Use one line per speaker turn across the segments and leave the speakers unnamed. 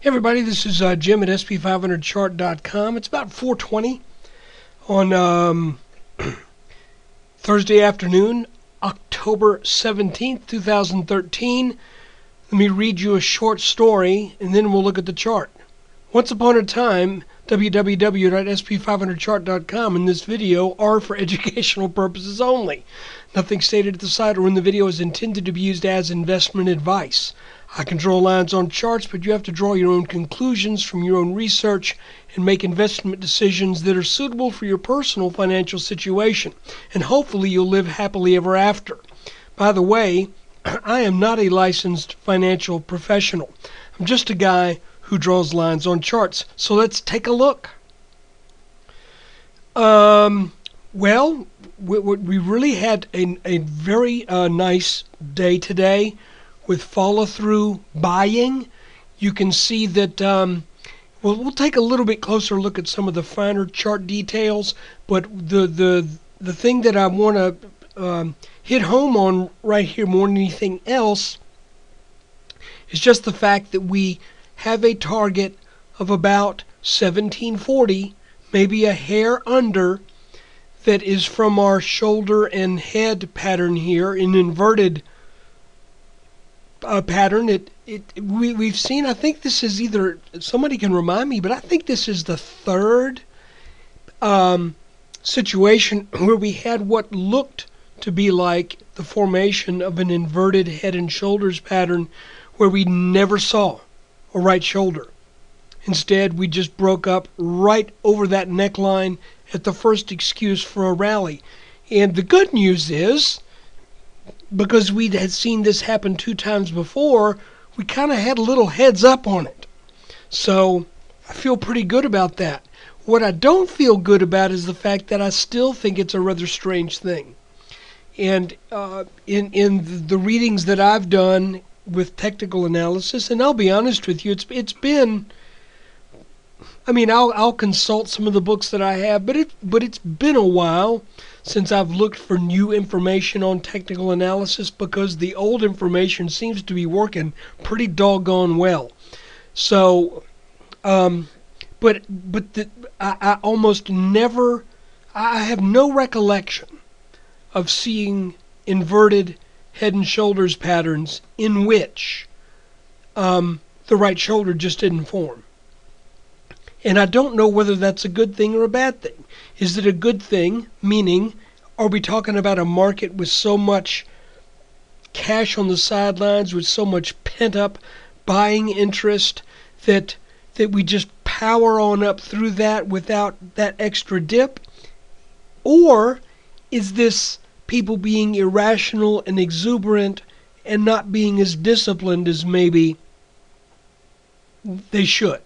Hey everybody, this is Jim at SP500chart.com. It's about 4:20 on Thursday afternoon, October 17th, 2013. Let me read you a short story and then we'll look at the chart. Once upon a time, www.sp500chart.com and this video are for educational purposes only. Nothing stated at the site or in the video is intended to be used as investment advice. I can draw lines on charts, but you have to draw your own conclusions from your own research and make investment decisions that are suitable for your personal financial situation. And hopefully you'll live happily ever after. By the way, I am not a licensed financial professional. I'm just a guy who draws lines on charts. So let's take a look. Well, we really had a very nice day today with follow-through buying. You can see that, we'll take a little bit closer look at some of the finer chart details, but the thing that I want to hit home on right here more than anything else is just the fact that we have a target of about 1740, maybe a hair under, that is from our shoulder and head pattern here, an inverted pattern. We've seen, I think this is either, somebody can remind me, but I think this is the third situation where we had what looked to be like the formation of an inverted head and shoulders pattern where we never saw a right shoulder. Instead, we just broke up right over that neckline at the first excuse for a rally. And the good news is, because we had seen this happen 2 times before, we kind of had a little heads up on it. So I feel pretty good about that. What I don't feel good about is the fact that I still think it's a rather strange thing. And in the readings that I've done with technical analysis, and I'll be honest with you, it's been, I mean, I'll consult some of the books that I have, but it's been a while since I've looked for new information on technical analysis because the old information seems to be working pretty doggone well. So, I almost never, I have no recollection of seeing inverted head and shoulders patterns in which the right shoulder just didn't form. And I don't know whether that's a good thing or a bad thing. Is it a good thing? Meaning, are we talking about a market with so much cash on the sidelines, with so much pent-up buying interest that we just power on up through that without that extra dip? Or is this people being irrational and exuberant and not being as disciplined as maybe they should?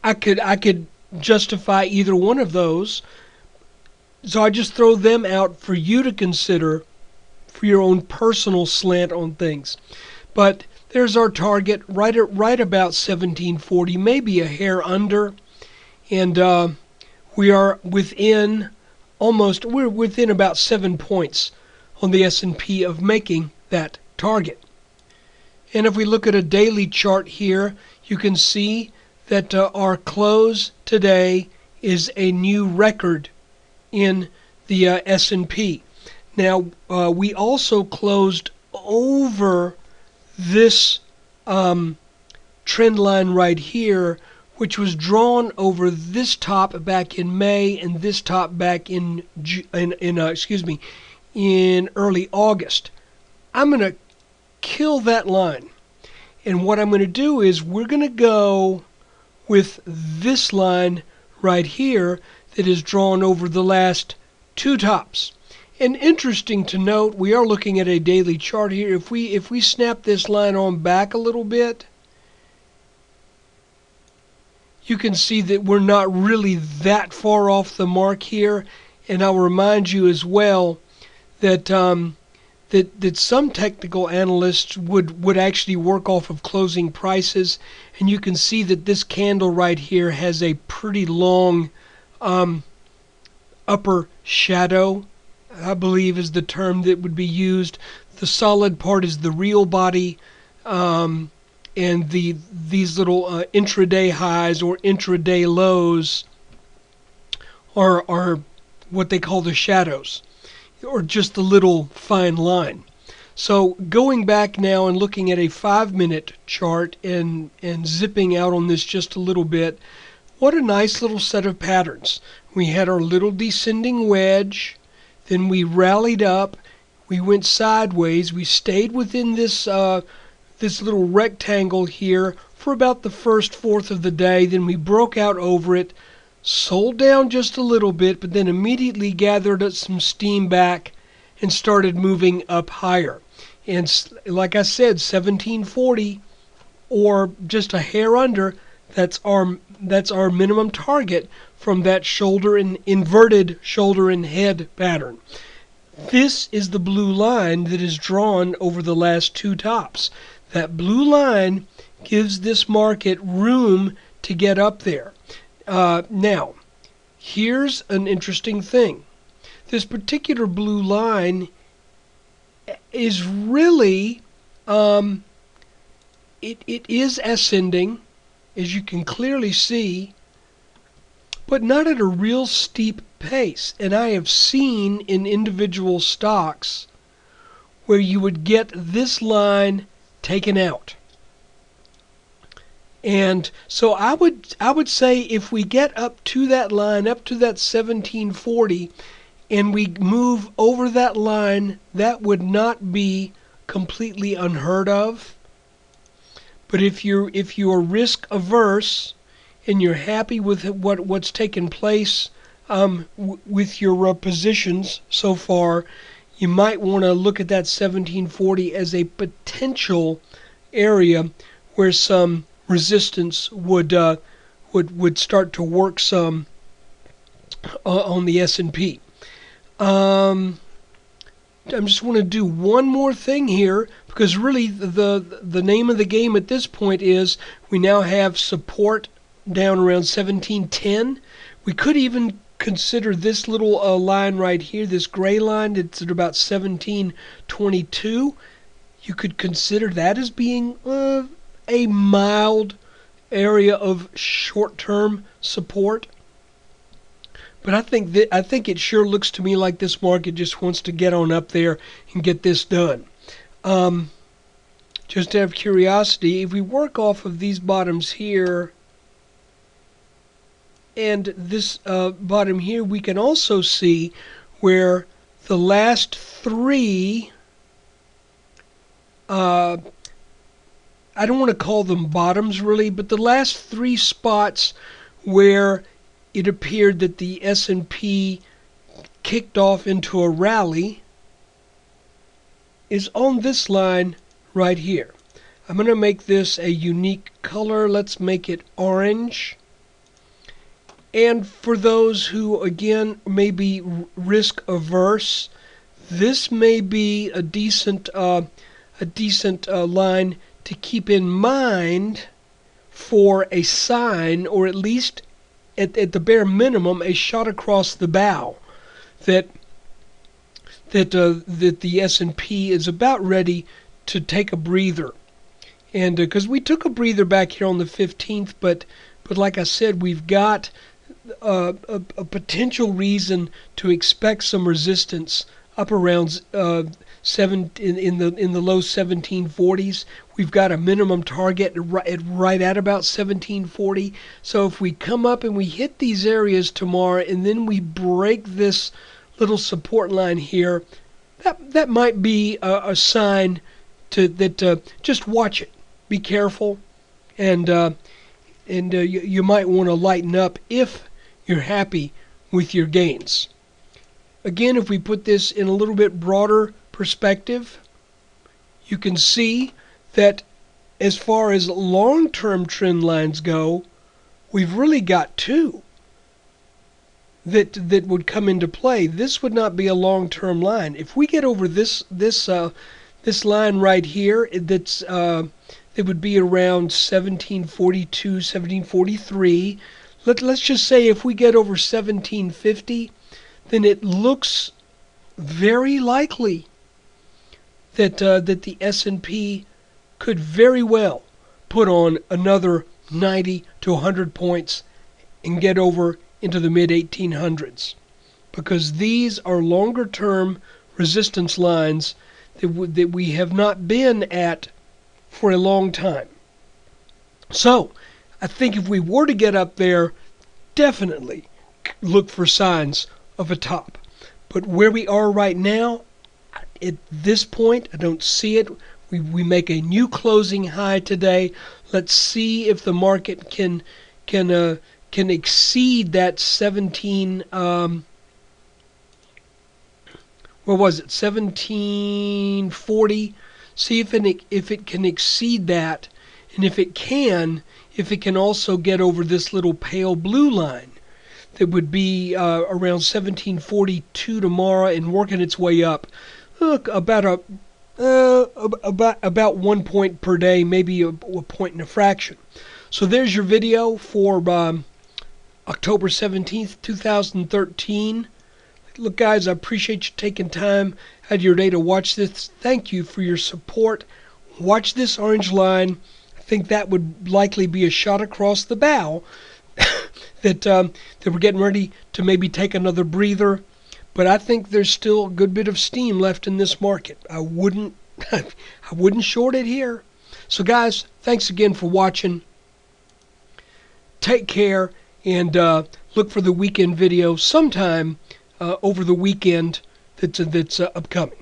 I could justify either one of those, so I just throw them out for you to consider for your own personal slant on things. But there's our target right about 1740, maybe a hair under, and we are within we're within about 7 points on the S&P of making that target. And if we look at a daily chart here, you can see that our close today is a new record in the S&P. Now, we also closed over this trend line right here, which was drawn over this top back in May and this top back in early August. I'm going to kill that line. And what I'm going to do is we're going to go with this line right here that is drawn over the last 2 tops. And interesting to note, we are looking at a daily chart here. If we snap this line on back a little bit, you can see that we're not really that far off the mark here. And I'll remind you as well that that some technical analysts would actually work off of closing prices, and you can see that this candle right here has a pretty long upper shadow, I believe is the term that would be used. The solid part is the real body. and these little intraday highs or intraday lows are what they call the shadows, or just the little fine line. So going back now and looking at a 5-minute chart and zipping out on this just a little bit, what a nice little set of patterns. We had our little descending wedge, then we rallied up, we went sideways, we stayed within this this little rectangle here for about the first fourth of the day, then we broke out over it, sold down just a little bit, but then immediately gathered up some steam back and started moving up higher. And like I said, 1740 or just a hair under, that's our minimum target from that shoulder and inverted shoulder and head pattern. This is the blue line that is drawn over the last two tops. That blue line gives this market room to get up there. Now, here's an interesting thing. This particular blue line is really, it is ascending, as you can clearly see, but not at a real steep pace. And I have seen in individual stocks where you would get this line taken out. And so I would say if we get up to that line, up to that 1740, and we move over that line, that would not be completely unheard of. But if you're risk averse and you're happy with what's taken place with your positions so far, you might want to look at that 1740 as a potential area where some resistance would start to work some on the S&P. I just want to do one more thing here, because really the name of the game at this point is we now have support down around 1710. We could even consider this little line right here, this gray line, it's at about 1722. You could consider that as being a mild area of short-term support. But I think it sure looks to me like this market just wants to get on up there and get this done. Just out of curiosity, if we work off of these bottoms here and this bottom here, we can also see where the last three, I don't want to call them bottoms really, but the last three spots where it appeared that the S&P kicked off into a rally is on this line right here. I'm going to make this a unique color. Let's make it orange. And for those who, again, may be risk averse, this may be a decent line to keep in mind for a sign, or at least at the bare minimum, a shot across the bow that the S&P is about ready to take a breather. And because we took a breather back here on the 15th, but like I said, we've got a potential reason to expect some resistance up around in the low 1740s. We've got a minimum target right at about 1740. So if we come up and we hit these areas tomorrow, and then we break this little support line here, that might be a sign that just watch it, be careful, and you might want to lighten up if you're happy with your gains. Again, if we put this in a little bit broader perspective, you can see that as far as long-term trend lines go, we've really got two that would come into play. This would not be a long-term line. If we get over this line right here, it would be around 1742, 1743. Let's just say if we get over 1750, then it looks very likely that the S&P could very well put on another 90 to 100 points and get over into the mid 1800s, because these are longer term resistance lines that we have not been at for a long time. So I think if we were to get up there, definitely look for signs of a top. But where we are right now, at this point, I don't see it. We make a new closing high today. Let's see if the market can exceed that 17. What was it? 1740. See if it can exceed that, and if it can also get over this little pale blue line that would be around 1742 tomorrow and working its way up. Look, about 1 point per day, maybe a point and a fraction. So there's your video for October 17th, 2013. Look, guys, I appreciate you taking time out of your day to watch this. Thank you for your support. Watch this orange line. I think that would likely be a shot across the bow that we're getting ready to maybe take another breather. But I think there's still a good bit of steam left in this market. I wouldn't short it here. So, guys, thanks again for watching. Take care, and look for the weekend video sometime over the weekend that's upcoming.